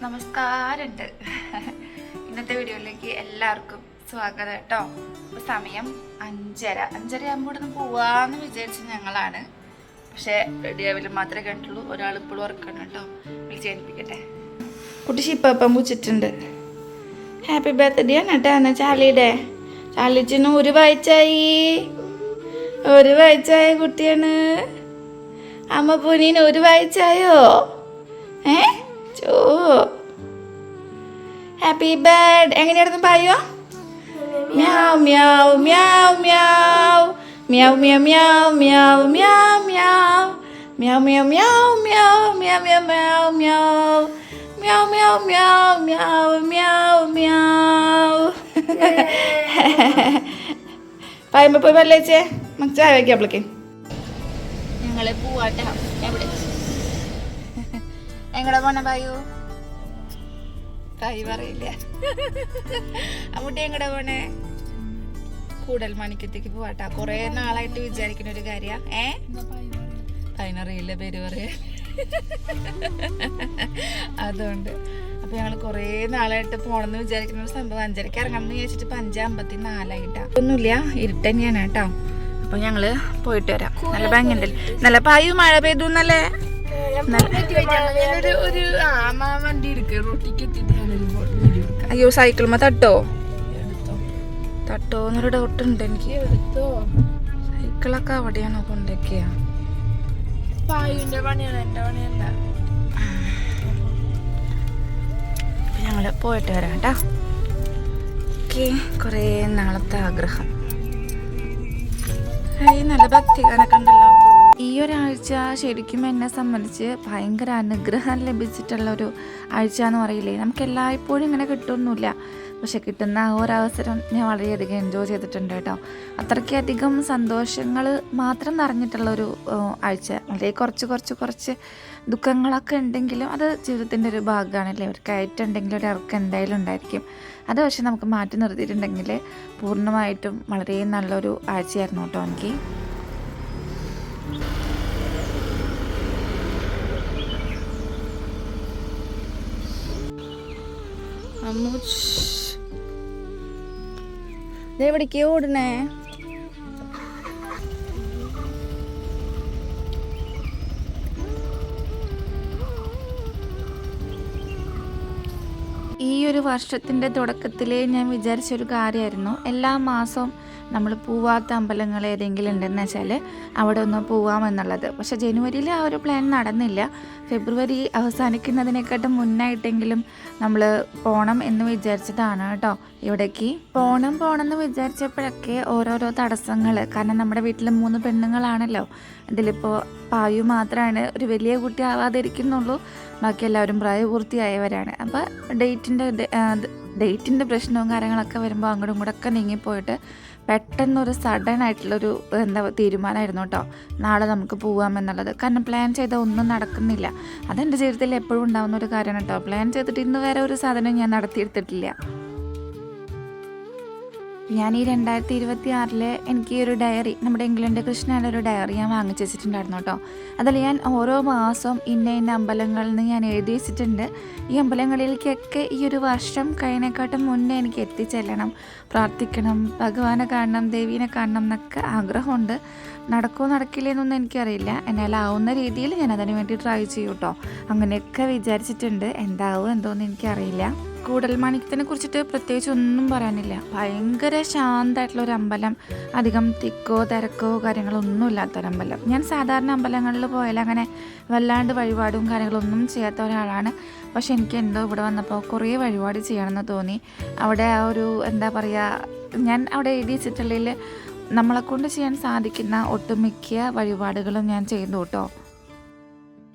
നമസ്കാരമുണ്ട്. ഇന്നത്തെ വീഡിയോയിലേക്ക് എല്ലാവർക്കും സ്വാഗതം കേട്ടോ. ഇപ്പോൾ സമയം 5:30 ആകുമ്പോൾ ഇവിടുന്ന് പോവാന്ന് വിചാരിച്ച ഞങ്ങളാണ്. പക്ഷേ റെഡി ആവില്ല മാത്രമേ കണ്ടുള്ളൂ. ഒരാൾ ഇപ്പോഴും ഉറക്കണം കേട്ടോ. വിളിച്ചേൽപ്പിക്കട്ടെ. കുട്ടി ഷിപ്പം പൂച്ചിട്ടുണ്ട്. ഹാപ്പി ബർത്ത്ഡേ ആണ് കേട്ടോ ചാർലിയുടെ. ചാർലിച്ചിന് ഒരു വയസ്സായ കുട്ടിയാണ്. അമ്മ പൂനീന് ഒരു വയസ്സായോ? ഹാപ്പി ബർത്ത്ഡേ എങ്ങനെയായിരുന്നു പറയോ? മ്യാവ് മ്യാവ് മ്യാവ് മ്യാവ് മ്യാവ് മ്യാവ് മ്യാവ് മ്യാവ് മ്യാവ് മ്യാവ് മ്യാവ് മ്യാവ് മ്യാവ് മ്യാവ് മ്യാവ് മ്യാവ് മ്യാവ് മ്യാവ് മ്യാവ് പറയുമ്പോ പോയി വല്ലേച്ചേ നമുക്ക് ചായ വയ്ക്കാം. അപ്പോഴേക്ക് ഞങ്ങള് പോവാട്ടെ. എവിടെ എങ്ങടെ പോണേ പറയൂ? കൈ പറയില്ല. അമ്മൂട്ടി എങ്ങടെ പോണേ? കൂടൽമാണിക്യത്തേക്ക് പോവാട്ടാ. കൊറേ നാളായിട്ട് വിചാരിക്കുന്ന ഒരു കാര്യ. അതിനറിയില്ല പേര് പറയാ. അതുകൊണ്ട് അപ്പൊ ഞങ്ങള് കൊറേ നാളായിട്ട് പോണെന്ന് വിചാരിക്കുന്ന ഒരു സംഭവം. 5:30 ഇറങ്ങണം എന്ന് വിചാരിച്ചിട്ട് 5:54 ഒന്നുമില്ല, ഇരുട്ട് തന്നെയാണ് കേട്ടോ. അപ്പൊ ഞങ്ങള് പോയിട്ട് വരാം. നല്ല ഭംഗിയുണ്ടല്ലോ. നല്ല പായു മഴ പെയ്തു എന്നല്ലേ. അയ്യോ സൈക്കിളുമ്മ തട്ടോന്നൊരു ഡൗട്ട് ഉണ്ട് എനിക്ക്. സൈക്കിളൊക്കെ അവിടെയാണോ കൊണ്ടൊക്കെയാ? ഞങ്ങള് പോയിട്ട് വരാം കേട്ടാ. ഓക്കെ, കൊറേ നാളത്തെ ആഗ്രഹം. നല്ല ഭക്തിഗാനൊക്കെ ഉണ്ടല്ലോ. ഈ ഒരാഴ്ച ശരിക്കും എന്നെ സംബന്ധിച്ച് ഭയങ്കര അനുഗ്രഹം ലഭിച്ചിട്ടുള്ള ഒരു ആഴ്ച എന്ന് പറയില്ലേ. നമുക്ക് എല്ലായ്പ്പോഴും ഇങ്ങനെ കിട്ടുമൊന്നുമില്ല, പക്ഷെ കിട്ടുന്ന ആ ഒരവസരം ഞാൻ വളരെയധികം എൻജോയ് ചെയ്തിട്ടുണ്ട് കേട്ടോ. അത്രയ്ക്കധികം സന്തോഷങ്ങൾ മാത്രം നിറഞ്ഞിട്ടുള്ളൊരു ആഴ്ച. വളരെ കുറച്ച് ദുഃഖങ്ങളൊക്കെ ഉണ്ടെങ്കിലും അത് ജീവിതത്തിൻ്റെ ഒരു ഭാഗമാണല്ലേ. ഒരു കയറ്റുണ്ടെങ്കിലും ഒരു ഇറക്കം എന്തായാലും ഉണ്ടായിരിക്കും. അത് പക്ഷെ നമുക്ക് മാറ്റി നിർത്തിയിട്ടുണ്ടെങ്കിൽ പൂർണ്ണമായിട്ടും വളരെ നല്ലൊരു ആഴ്ചയായിരുന്നു കേട്ടോ എനിക്ക്. എവിടേക്ക് ഓടണേ? ഈ ഒരു വർഷത്തിൻ്റെ തുടക്കത്തിലേ ഞാൻ വിചാരിച്ചൊരു കാര്യമായിരുന്നു, എല്ലാ മാസവും നമ്മൾ പോവാത്ത അമ്പലങ്ങൾ ഏതെങ്കിലും ഉണ്ടെന്ന് വെച്ചാൽ അവിടെ ഒന്ന് പോവാമെന്നുള്ളത്. പക്ഷേ ജനുവരിയിൽ ആ ഒരു പ്ലാൻ നടന്നില്ല. ഫെബ്രുവരി അവസാനിക്കുന്നതിനെക്കാട്ടും മുന്നായിട്ടെങ്കിലും നമ്മൾ പോകണം എന്ന് വിചാരിച്ചതാണ് കേട്ടോ. ഇവിടേക്ക് പോകണം എന്ന് വിചാരിച്ചപ്പോഴൊക്കെ ഓരോരോ തടസ്സങ്ങൾ. കാരണം നമ്മുടെ വീട്ടിൽ 3 പെണ്ണുങ്ങളാണല്ലോ. ഇതിലിപ്പോൾ പായു മാത്രമാണ് ഒരു വലിയ കുട്ടി ആവാതിരിക്കുന്നുള്ളൂ. ബാക്കി എല്ലാവരും പ്രായപൂർത്തിയായവരാണ്. അപ്പോൾ ഡേറ്റിൻ്റെ പ്രശ്നവും കാര്യങ്ങളൊക്കെ വരുമ്പോൾ അങ്ങോട്ടും ഇങ്ങോട്ടൊക്കെ നീങ്ങിപ്പോയിട്ട് പെട്ടെന്നൊരു സഡൻ ആയിട്ടുള്ളൊരു തീരുമാനമായിരുന്നു കേട്ടോ. നാളെ നമുക്ക് പോകാമെന്നുള്ളത്. കാരണം പ്ലാൻ ചെയ്താൽ ഒന്നും നടക്കുന്നില്ല. അതെൻ്റെ ജീവിതത്തിൽ എപ്പോഴും ഉണ്ടാകുന്ന ഒരു കാര്യമാണ് കേട്ടോ. പ്ലാൻ ചെയ്തിട്ട് ഇന്ന് വരെ ഒരു സാധനം ഞാൻ നടത്തിയെടുത്തിട്ടില്ല. ഞാൻ ഈ 2026 എനിക്ക് ഈ ഒരു ഡയറി, നമ്മുടെ ഇംഗ്ലണ്ട് കൃഷ്ണയുടെ ഒരു ഡയറി ഞാൻ വാങ്ങിച്ചു വെച്ചിട്ടുണ്ടായിരുന്നു കേട്ടോ. അതിൽ ഞാൻ ഓരോ മാസവും ഇന്ന അമ്പലങ്ങളിൽ നിന്ന് ഞാൻ എഴുതി വെച്ചിട്ടുണ്ട്. ഈ അമ്പലങ്ങളിലേക്കൊക്കെ ഈ ഒരു വർഷം കഴിഞ്ഞേക്കാട്ടും മുന്നേ എനിക്ക് എത്തിച്ചെല്ലണം, പ്രാർത്ഥിക്കണം, ഭഗവാനെ കാണണം, ദേവീനെ കാണണം എന്നൊക്കെ ആഗ്രഹമുണ്ട്. നടക്കുമോ നടക്കില്ലെന്നൊന്നും എനിക്കറിയില്ല. എന്നാലാവുന്ന രീതിയിൽ ഞാൻ അതിന് വേണ്ടി ട്രൈ ചെയ്യും കേട്ടോ. അങ്ങനെയൊക്കെ വിചാരിച്ചിട്ടുണ്ട്. എന്താവും എന്തോന്ന് എനിക്കറിയില്ല. കൂടൽമാണിക്യത്തിനെ കുറിച്ചിട്ട് പ്രത്യേകിച്ച് ഒന്നും പറയാനില്ല. ഭയങ്കര ശാന്തമായിട്ടുള്ളൊരു അമ്പലം, അധികം തിക്കോ തിരക്കോ കാര്യങ്ങളൊന്നും ഇല്ലാത്തൊരമ്പലം. ഞാൻ സാധാരണ അമ്പലങ്ങളിൽ പോയാൽ അങ്ങനെ വല്ലാണ്ട് വഴിപാടും കാര്യങ്ങളൊന്നും ചെയ്യാത്ത ഒരാളാണ്. പക്ഷെ എനിക്ക് എന്തോ ഇവിടെ വന്നപ്പോൾ കുറേ വഴിപാട് ചെയ്യണമെന്ന് തോന്നി. അവിടെ ആ ഒരു ഞാൻ അവിടെ എഴുതി വെച്ചിട്ടുള്ളതിൽ നമ്മളെക്കൊണ്ട് ചെയ്യാൻ സാധിക്കുന്ന ഒട്ടുമിക്ക വഴിപാടുകളും ഞാൻ ചെയ്തു കേട്ടോ.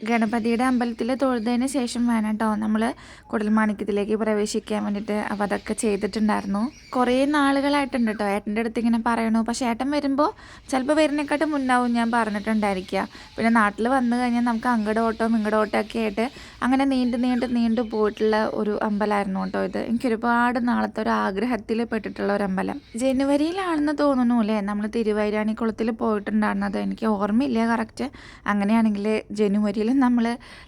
ഗണപതിയുടെ അമ്പലത്തിൽ തൊഴുതതിന് ശേഷം വേണം കേട്ടോ നമ്മൾ കൂടൽമാണിക്യത്തിലേക്ക് പ്രവേശിക്കാൻ വേണ്ടിയിട്ട്. അപ്പോൾ അതൊക്കെ ചെയ്തിട്ടുണ്ടായിരുന്നു. കുറേ നാളുകളായിട്ടുണ്ട് കേട്ടോ ഏട്ടൻ്റെ അടുത്ത് ഇങ്ങനെ പറയണു. പക്ഷേ ഏട്ടൻ വരുമ്പോൾ ചിലപ്പോൾ വരുന്നേക്കാട്ടും മുന്നാവും ഞാൻ പറഞ്ഞിട്ടുണ്ടായിരിക്കുക. പിന്നെ നാട്ടിൽ വന്നു കഴിഞ്ഞാൽ നമുക്ക് അങ്ങോട്ട് ഓട്ടം ഇങ്ങോട്ട് ഓട്ടം ഒക്കെ ആയിട്ട് അങ്ങനെ നീണ്ടു പോയിട്ടുള്ള ഒരു അമ്പലമായിരുന്നു കേട്ടോ ഇത്. എനിക്കൊരുപാട് നാളത്തെ ഒരു ആഗ്രഹത്തിൽ പെട്ടിട്ടുള്ള ഒരു അമ്പലം. ജനുവരിയിലാണെന്ന് തോന്നുന്നു അല്ലേ നമ്മൾ തിരുവൈരാണിക്കുളത്തിൽ പോയിട്ടുണ്ടായിരുന്നത്. എനിക്ക് ഓർമ്മയില്ല കറക്റ്റ്. അങ്ങനെയാണെങ്കിൽ ജനുവരിയിൽ ഒരിക്കലും നമ്മൾ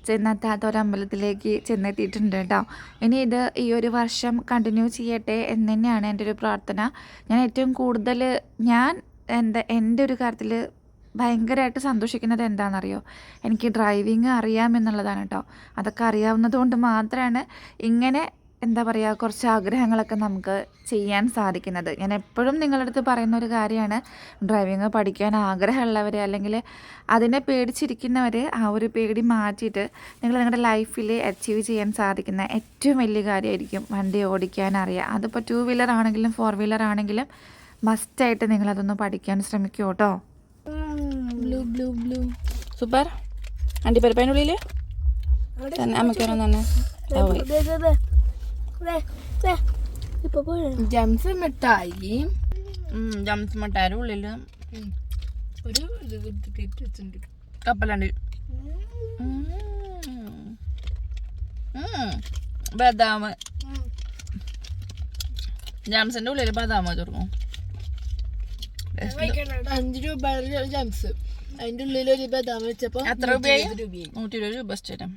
ചെന്നെത്താത്ത ഒരമ്പലത്തിലേക്ക് ചെന്നെത്തിയിട്ടുണ്ട് കേട്ടോ. ഇനി ഇത് ഈ ഒരു വർഷം കണ്ടിന്യൂ ചെയ്യട്ടെ എന്ന് തന്നെയാണ് എൻ്റെ ഒരു പ്രാർത്ഥന. ഞാൻ ഏറ്റവും കൂടുതൽ എൻ്റെ ഒരു കാര്യത്തിൽ ഭയങ്കരമായിട്ട് സന്തോഷിക്കുന്നത് എന്താണെന്നറിയോ, എനിക്ക് ഡ്രൈവിങ് അറിയാമെന്നുള്ളതാണ് കേട്ടോ. അതൊക്കെ അറിയാവുന്നത് കൊണ്ട് മാത്രമാണ് ഇങ്ങനെ എന്താ പറയുക കുറച്ച് ആഗ്രഹങ്ങളൊക്കെ നമുക്ക് ചെയ്യാൻ സാധിക്കുന്നത്. ഞാൻ എപ്പോഴും നിങ്ങളുടെ അടുത്ത് പറയുന്ന ഒരു കാര്യമാണ്, ഡ്രൈവിങ് പഠിക്കാൻ ആഗ്രഹമുള്ളവർ അല്ലെങ്കിൽ അതിനെ പേടിച്ചിരിക്കുന്നവർ ആ ഒരു പേടി മാറ്റിയിട്ട് നിങ്ങൾ നിങ്ങളുടെ ലൈഫിൽ അച്ചീവ് ചെയ്യാൻ സാധിക്കുന്ന ഏറ്റവും വലിയ കാര്യമായിരിക്കും വണ്ടി ഓടിക്കാൻ അറിയാം. അതിപ്പോൾ 2 വീലർ ആണെങ്കിലും 4 വീലർ ആണെങ്കിലും മസ്റ്റായിട്ട് നിങ്ങളതൊന്ന് പഠിക്കാൻ ശ്രമിക്കൂ കേട്ടോ. ബ്ലൂ ബ്ലൂ ബ്ലൂ സൂപ്പർ അണ്ടിപ്പരിപ്പതിനുള്ളിൽ തന്നെ അമ്മയ്ക്കാരൻ തന്നെ ജംസ് മിഠായി മിഠായിയുടെ ഉള്ളിൽ ഒരു കപ്പലണ്ടി ബദാം ജംസിന്റെ ഉള്ളിൽ ബദാം ചേർക്കും. 5 രൂപ ജംസ് അതിന്റെ ഉള്ളിൽ ഒരു ബദാം വെച്ചപ്പോ എത്ര രൂപയായി? 120 രൂപ സ്ഥിരം.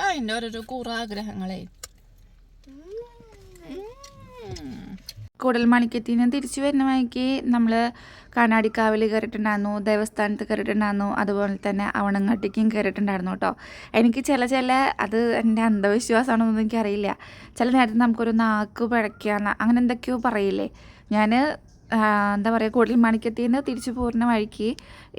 അതിന്റെ ഓരോരോ കൂറാഗ്രഹങ്ങളെ. കൂടൽമാണിക്യത്തിൽ നിന്ന് തിരിച്ചു വരുന്ന വഴിക്ക് നമ്മൾ കണ്ണാടിക്കാവിൽ കയറിയിട്ടുണ്ടായിരുന്നു, ദേവസ്ഥാനത്ത് കയറിയിട്ടുണ്ടായിരുന്നു, അതുപോലെ തന്നെ അവണങ്ങാട്ടിക്കും കയറിയിട്ടുണ്ടായിരുന്നു കേട്ടോ. എനിക്ക് ചില അത് എൻ്റെ അന്ധവിശ്വാസമാണെന്നൊന്നും എനിക്കറിയില്ല. ചില നേരത്തെ നമുക്കൊരു നാക്ക് പിഴയ്ക്കുക അങ്ങനെ എന്തൊക്കെയോ പറയില്ലേ. ഞാൻ എന്താ പറയുക, കൂടൽമാണിക്യത്തിൽ നിന്ന് തിരിച്ചു പോരുന്ന വഴിക്ക്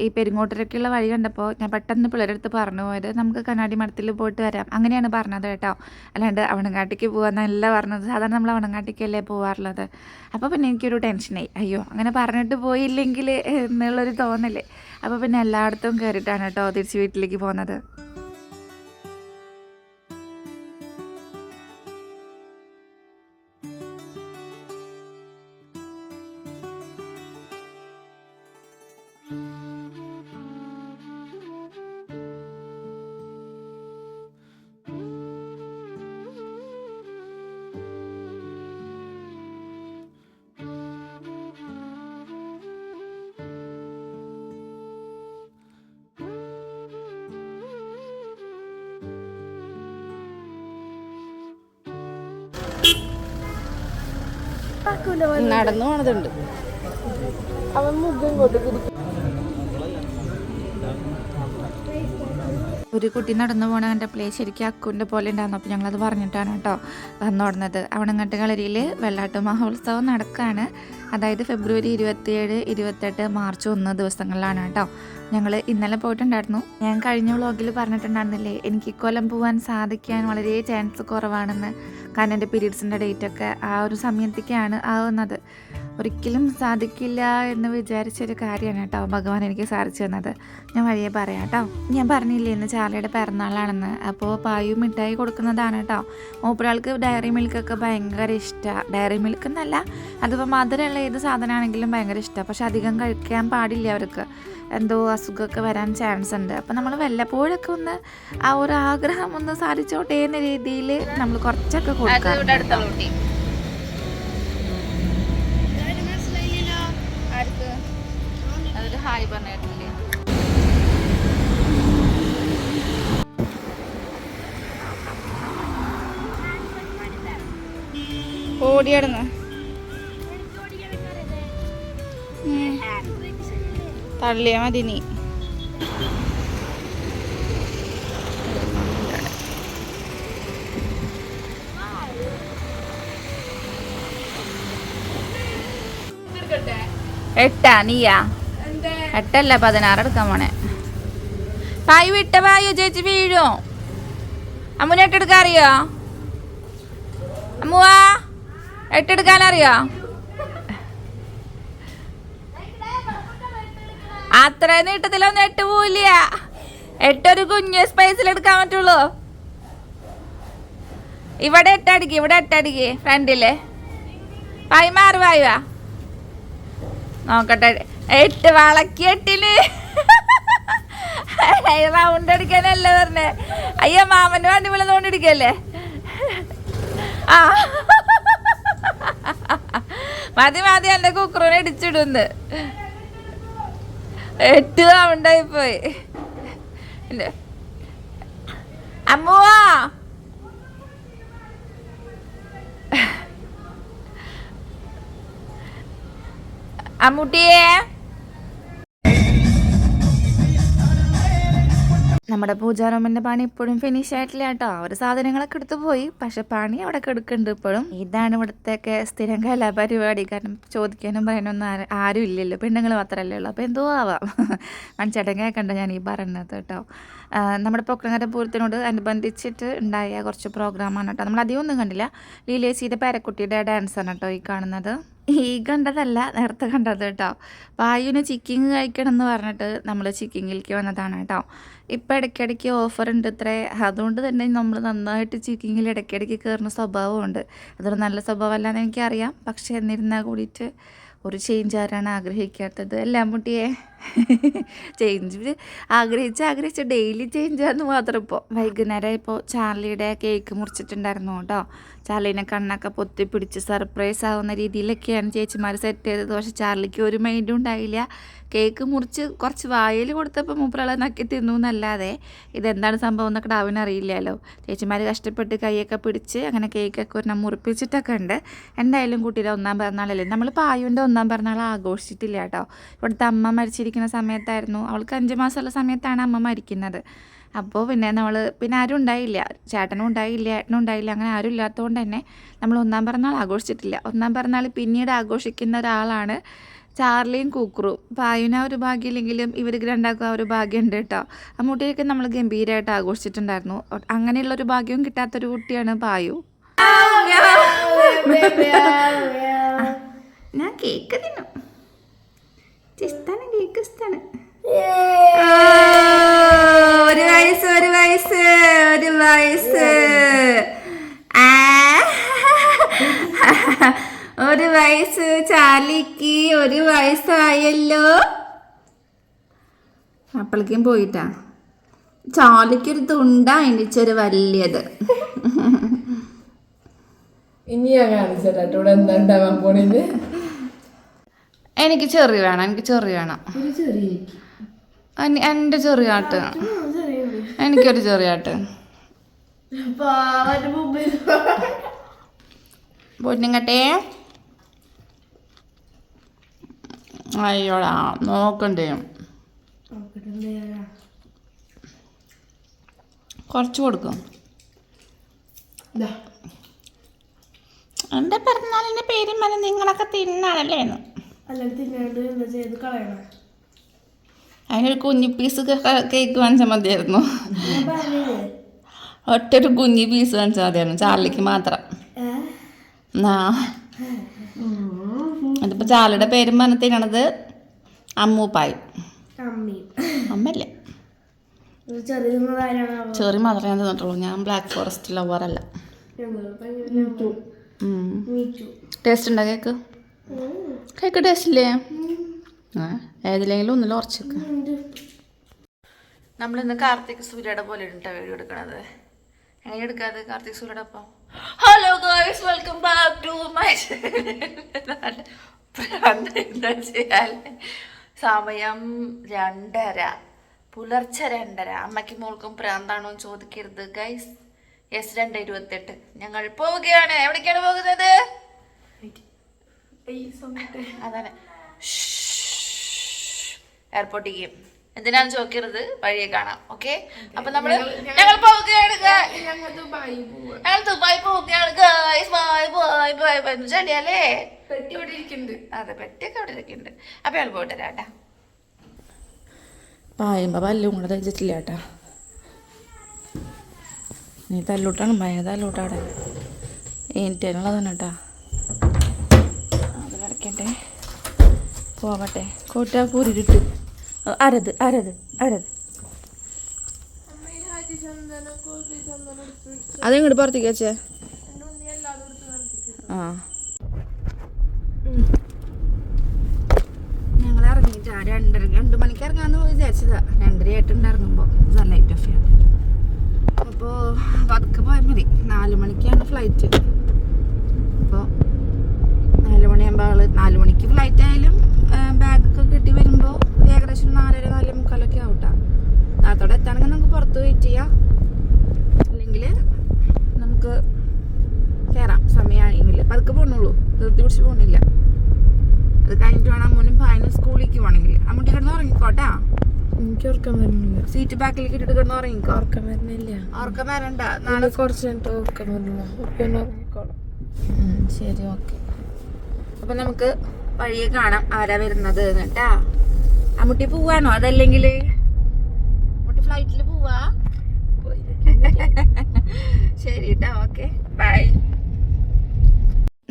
ഈ പെരിങ്ങോട്ടരൊക്കെയുള്ള വഴി കണ്ടപ്പോൾ ഞാൻ പെട്ടെന്ന് പിള്ളേരുടെ അടുത്ത് പറഞ്ഞു പോയത് നമുക്ക് കണ്ണാടി മഠത്തിൽ പോയിട്ട് വരാം, അങ്ങനെയാണ് പറഞ്ഞത് കേട്ടോ. അല്ലാണ്ട് അവണങ്ങാട്ടിക്ക് പോകാമെന്നല്ല പറഞ്ഞത്. സാധാരണ നമ്മൾ അവണങ്ങാട്ടിക്കല്ലേ പോകാറുള്ളത്. അപ്പോൾ പിന്നെ എനിക്കൊരു ടെൻഷനായി, അയ്യോ അങ്ങനെ പറഞ്ഞിട്ട് പോയില്ലെങ്കിൽ എന്നുള്ളൊരു തോന്നല്ലേ. അപ്പോൾ പിന്നെ എല്ലായിടത്തും കയറിയിട്ടാണ് കേട്ടോ തിരിച്ച് വീട്ടിലേക്ക് പോകുന്നത്. നടന്നു പോണതുണ്ട്. അവൻ മുഖം കൊണ്ട് ഒരു കുട്ടി നടന്നു പോകണ കണ്ടപ്പോൾ ശരിക്കും അക്കുവിൻ്റെ പോലെ ഉണ്ടായിരുന്നു. അപ്പോൾ ഞങ്ങളത് പറഞ്ഞിട്ടാണ് കേട്ടോ വന്നോടുന്നത്. അവണങ്ങാട്ട് കളരിയിൽ വെള്ളാട്ട് മഹോത്സവം നടക്കുകയാണ്. അതായത് ഫെബ്രുവരി 27, 28, മാർച്ച് 1 ദിവസങ്ങളിലാണ് കേട്ടോ. ഞങ്ങൾ ഇന്നലെ പോയിട്ടുണ്ടായിരുന്നു. ഞാൻ കഴിഞ്ഞ വ്ളോഗിൽ പറഞ്ഞിട്ടുണ്ടായിരുന്നില്ലേ എനിക്ക് ഇക്കൊല്ലം പോകാൻ സാധിക്കാൻ വളരെ ചാൻസ് കുറവാണെന്ന്. കാരണം എൻ്റെ പീരീഡ്സിൻ്റെ ഡേറ്റൊക്കെ ആ ഒരു സമയത്തേക്കാണ് ആവുന്നത്. ഒരിക്കലും സാധിക്കില്ല എന്ന് വിചാരിച്ചൊരു കാര്യമാണ് കേട്ടോ ഭഗവാൻ എനിക്ക് സാധിച്ചു തന്നത്. ഞാൻ വഴിയെ പറയാം കേട്ടോ. ഞാൻ പറഞ്ഞില്ലേ ഇന്ന് ചാർലിയുടെ പിറന്നാളാണെന്ന്. അപ്പോൾ പായും മിഠായി കൊടുക്കുന്നതാണ് കേട്ടോ. മൂപ്പരാൾക്ക് ഡയറി മിൽക്കൊക്കെ ഭയങ്കര ഇഷ്ടമാണ്. ഡയറി മിൽക്ക് എന്നല്ല, അതിപ്പോൾ മധുരമുള്ള ഏത് സാധനമാണെങ്കിലും ഭയങ്കര ഇഷ്ടമാണ്. പക്ഷെ അധികം കഴിക്കാൻ പാടില്ല, അവർക്ക് എന്തോ അസുഖമൊക്കെ വരാൻ ചാൻസ് ഉണ്ട്. അപ്പം നമ്മൾ വല്ലപ്പോഴൊക്കെ ഒന്ന് ആ ഒരു ആഗ്രഹം ഒന്ന് സാധിച്ചോട്ടെ എന്ന രീതിയിൽ നമ്മൾ കുറച്ചൊക്കെ കൊടുക്കാം. ഹായ് പറഞ്ഞിട്ടില്ലേ? ഓടിയാടുന്നു തള്ളിയാ മതി നീ. എട്ടാ നീയാ? 8 അല്ല 16 എടുക്കാൻ പോണേ. പായ് വിട്ട പായോ ചേച്ചി വീഴും. അമ്മുനെ 8 എടുക്കാൻ അറിയോ? അമ്മുവാ 8 എടുക്കാൻ അറിയോ? അത്ര നീട്ടത്തിലൊന്നും 8 പോവില്ല. 8 ഒരു കുഞ്ഞ് സ്പേസിൽ എടുക്കാൻ പറ്റുള്ളൂ. ഇവിടെ 8 അടിക്ക്, ഇവിടെ 8 അടിക്ക് ഫ്രണ്ടില്. പായ് മാറി പായുവാ നോക്കട്ടെ. 8 വളക്കി 8ന് റൗണ്ട് അടിക്കാനല്ലേ പറഞ്ഞേ? അയ്യോ മാമന്റെ വണ്ടി വിളിച്ചോണ്ട് ഇടിക്കല്ലേ? ആ മതി എന്റെ കുക്കറിനെ ഇടിച്ചിടുന്ന്. 8 റൗണ്ടായി പോയി. അമ്മുവാ അമ്മൂട്ടിയെ നമ്മുടെ പൂജാറൂമിൻ്റെ പണി ഇപ്പോഴും ഫിനിഷ് ആയിട്ടില്ല കേട്ടോ. അവർ സാധനങ്ങളൊക്കെ എടുത്ത് പോയി, പക്ഷെ പണി അവിടെ കിടക്കുന്നുണ്ട് ഇപ്പോഴും. ഇതാണ് ഇവിടുത്തെയൊക്കെ സ്ഥിരം കലാപരിപാടി. കാരണം ചോദിക്കാനും പറയാനൊന്നും ആരും ഇല്ലല്ലോ, പെണ്ണുങ്ങൾ മാത്രമല്ലേ ഉള്ളൂ. അപ്പോൾ എന്തോ ആവാം. മൺചേട്ടൻ കേൾക്കണ്ട ഞാൻ ഈ പറയുന്നത് കേട്ടോ. നമ്മുടെ പൊക്കളങ്ങര പൂരത്തിനോട് അനുബന്ധിച്ചിട്ട് ഉണ്ടായ കുറച്ച് പ്രോഗ്രാമാണ് കേട്ടോ. നമ്മൾ അധികം ഒന്നും കണ്ടില്ല. ലീലേച്ചിയുടെ പേരക്കുട്ടിയുടെ ഡാൻസാണ് കേട്ടോ ഈ കാണുന്നത്. ഈ കണ്ടതല്ല, നേരത്തെ കണ്ടത് കേട്ടോ. പായുവിന് ചിക്കിങ് കഴിക്കണം എന്ന് പറഞ്ഞിട്ട് നമ്മൾ ചിക്കിങ്ങിലേക്ക് വന്നതാണ് കേട്ടോ. ഇപ്പം ഇടയ്ക്കിടയ്ക്ക് ഓഫർ ഉണ്ട് ഇത്രേ. അതുകൊണ്ട് തന്നെ നമ്മൾ നന്നായിട്ട് ചിക്കിങ്ങിൽ ഇടയ്ക്കിടയ്ക്ക് കയറുന്ന സ്വഭാവമുണ്ട്. അതൊരു നല്ല സ്വഭാവമല്ലാന്ന് എനിക്കറിയാം. പക്ഷേ എന്നിരുന്നാൽ കൂടിയിട്ട് ഒരു ചേഞ്ച് ആരാണ് ആഗ്രഹിക്കാത്തത്? എല്ലാം മുട്ടിയെ ചേഞ്ച് ആഗ്രഹിച്ച് ഡെയിലി ചേഞ്ചാന്ന് മാത്രം. ഇപ്പോൾ വൈകുന്നേരം ഇപ്പോൾ ചാർലിയുടെ കേക്ക് മുറിച്ചിട്ടുണ്ടായിരുന്നു കേട്ടോ. ചാർലിനെ കണ്ണൊക്കെ പൊത്തി പിടിച്ച് സർപ്രൈസ് ആവുന്ന രീതിയിലൊക്കെയാണ് ചേച്ചിമാർ സെറ്റ് ചെയ്തത്. പക്ഷെ ചാർലിക്ക് ഒരു മൈൻഡും ഉണ്ടായില്ല. കേക്ക് മുറിച്ച് കുറച്ച് വായിൽ കൊടുത്തപ്പോൾ മൂപ്പറളെ നക്കി തിന്നു എന്നല്ലാതെ ഇതെന്താണ് സംഭവം എന്നൊക്കെ ഡാവിനറിയില്ലല്ലോ. ചേച്ചിമാർ കഷ്ടപ്പെട്ട് കൈയൊക്കെ പിടിച്ച് അങ്ങനെ കേക്കൊക്കെ ഒരെണ്ണം മുറിപ്പിച്ചിട്ടൊക്കെ ഉണ്ട്. എന്തായാലും കുട്ടിയുടെ 1ാം പിറന്നാളല്ലേ. നമ്മൾ പായുവിൻ്റെ 1ാം പിറന്നാൾ ആഘോഷിച്ചിട്ടില്ല കേട്ടോ. ഇവിടുത്തെ അമ്മ മരിച്ചിരിക്കുന്ന സമയത്തായിരുന്നു. അവൾക്ക് 5 മാസമുള്ള സമയത്താണ് അമ്മ മരിക്കുന്നത്. അപ്പോൾ പിന്നെ ആരും ഉണ്ടായില്ല, ചേട്ടനും ഉണ്ടായില്ല, ഏട്ടനും ഉണ്ടായില്ല. അങ്ങനെ ആരും ഇല്ലാത്തതുകൊണ്ട് തന്നെ നമ്മൾ 1ാം പിറന്നാൾ ആഘോഷിച്ചിട്ടില്ല. 1ാം പിറന്നാൾ പിന്നീട് ആഘോഷിക്കുന്ന ഒരാളാണ് ചാർലിയും കൂക്കുറും. പായുവിന് ആ ഒരു ഭാഗ്യമില്ലെങ്കിലും ഇവർക്ക് രണ്ടാക്കും ആ ഒരു ഭാഗ്യമുണ്ട് കേട്ടോ. അമ്മൂട്ടിയൊക്കെ നമ്മൾ ഗംഭീരമായിട്ട് ആഘോഷിച്ചിട്ടുണ്ടായിരുന്നു. അങ്ങനെയുള്ളൊരു ഭാഗ്യവും കിട്ടാത്തൊരു കുട്ടിയാണ് പായു. ഞാൻ കേക്ക് തിന്നും. ഇഷ്ടാണ് കേക്ക്, ഇഷ്ടാണ്. ഒരു വയസ്സ് ചാർലിക്ക് 1 വയസ്സായല്ലോ. അപ്പോഴേക്കും പോയിട്ടാ. ചാർലിക്കൊരു തുണ്ടാ എണിച്ചൊരു വലിയത്. ഇനി ഞാൻ കാണിച്ചേട്ടാ ഇവിടെ എന്താ ഉണ്ടാവാൻ പോണത്. എനിക്ക് ചെറിയ വേണം, എൻ്റെ ചെറിയാട്ട്. എനിക്കൊരു ചെറിയാട്ട്. പൊന്നുങ്ങട്ടെ. അയ്യോടാ നോക്കണ്ടേ, കുറച്ച് കൊടുക്കും. എൻ്റെ പിറന്നാളിൻ്റെ പേരും പറഞ്ഞ് നിങ്ങളൊക്കെ തിന്നാണല്ലേ എന്ന്. അതിനൊരു കുഞ്ഞി പീസ് കേക്ക് വാങ്ങിച്ചാൽ മതിയായിരുന്നു. ഒറ്റൊരു കുഞ്ഞി പീസ് വാങ്ങിച്ചാൽ മതിയായിരുന്നു ചാർലിക്ക് മാത്രം. അതിപ്പോൾ ചാർലിയുടെ പേരും പറഞ്ഞ് തിന്നണത് അമ്മൂപ്പായി. അമ്മല്ലേ, ചെറിയ മാത്രമേ ഞാൻ തിന്നിട്ടുള്ളൂ. ഞാൻ ബ്ലാക്ക് ഫോറസ്റ്റ് ലവറല്ല. ടേസ്റ്റ് ഉണ്ടോ കേക്ക്? കേക്ക് ടേസ്റ്റ് ഇല്ലേ? ഏതിലെങ്കിലും ഒന്നിലും ഉറച്ചേക്ക്. നമ്മളിന്ന് കാർത്തിക് സൂര്യയുടെ പോലെ ഇട്ടാ വീഡിയോ എടുക്കണത്. എങ്ങനെ എടുക്കാതെ കാർത്തിക് സൂര്യയുടെ ഒപ്പം. Hello guys, welcome back to my സമയം 2:30, പുലർച്ചെ 2:30. അമ്മയ്ക്ക് മോൾക്കും പ്രാന്താണോ എന്ന് ചോദിക്കരുത് ഗൈസ്. യെസ്, 2:28 ഞങ്ങൾ പോവുകയാണ്. എവിടേക്കാണ് പോകുന്നത്? അതാണ് എയർപോർട്ടിലേക്ക്. എന്തിനാന്ന് ചോദിക്കരുത്, വഴിയെ കാണാം. ഓക്കെ, അപ്പൊ ഞങ്ങൾ പോവുകയാണ്. ഞങ്ങൾ ദുബായ് പോവുകയാണ് guys. Bye bye bye bye. ചെടിയല്ലേ പെട്ടി ഇവിടെ ഇരിക്കുന്നുണ്ട്. അതെ, പെട്ടിയൊക്കെ അവിടെ ഇരിക്കുന്നുണ്ട്. അപ്പൊ ഞങ്ങൾ പോയിട്ട് വരാട്ടാ. പായുമ്പോ പല്ലും കൂടെ തയ്ച്ചിട്ടില്ല കേട്ടാ. നീ തല്ലൂട്ടാണ്, ഭയ തല്ലൂട്ടാടെ എനിക്കുള്ളതാണ് കേട്ടാ. അത് കിടക്കട്ടെ, പോവട്ടെ. കോട്ട കൂരിട്ട് അരത് അതിങ്ങോട്ട് പുറത്തേക്ക് വെച്ചേ. ആ, ഞങ്ങൾ ഇറങ്ങിയിട്ടാ 2 മണിക്ക് ഇറങ്ങാന്ന് വിചാരിച്ചതാ. 2:30 ആയിട്ടുണ്ടായിരുന്നുമ്പോ ലൈറ്റ് ഓഫ് ചെയ്യാൻ. അപ്പോൾ പതുക്കെ പോയാൽ മതി. 4 മണിക്കാണ് ഫ്ലൈറ്റ്. അപ്പോൾ 4 മണിയാകുമ്പോൾ 4 മണിക്ക് ഫ്ലൈറ്റ് ആയാലും ബാഗൊക്കെ കിട്ടി വരുമ്പോൾ ഏകദേശം 4:30 4:45 ആവട്ടാ. നാളത്തോടെ എത്താണെങ്കിൽ നമുക്ക് പുറത്ത് വെയിറ്റ് ചെയ്യാം. ആണെങ്കിൽ നമുക്ക് കയറാം. സമയമാണെങ്കിൽ പതുക്കെ പോകണുള്ളൂ, ധൃതി പിടിച്ച് പോകണില്ല. അത് കഴിഞ്ഞിട്ട് വേണം അമ്മൂനും പായനും സ്കൂളിലേക്ക് പോകണമെങ്കിൽ. അമ്മൂട്ടി കിടന്ന് ഉറങ്ങിക്കോട്ടാ. എനിക്ക് ഉറക്കം വരുന്നില്ല. സീറ്റ് ബാക്കിലേക്ക് ഇട്ടിട്ട് കിടന്ന് ഉറങ്ങിക്കോ. ഉറക്കം വരുന്നില്ല. ഉറക്കം വരണ്ട, നാളെ കുറച്ച് കഴിഞ്ഞിട്ട് ഉറക്കം വരുന്നില്ല. പിന്നെ ഉറങ്ങിക്കോളാം. ശരി, ഓക്കെ. അപ്പൊ നമുക്ക് വഴിയെ കാണാം ആരാ വരുന്നത് കേട്ടാ. അമ്മൂട്ടി പോവാണോ അതല്ലെങ്കിൽ അമ്മൂട്ടി ഫ്ലൈറ്റിൽ പോവാ? ശരി കേട്ടോ, ഓക്കെ, ബൈ.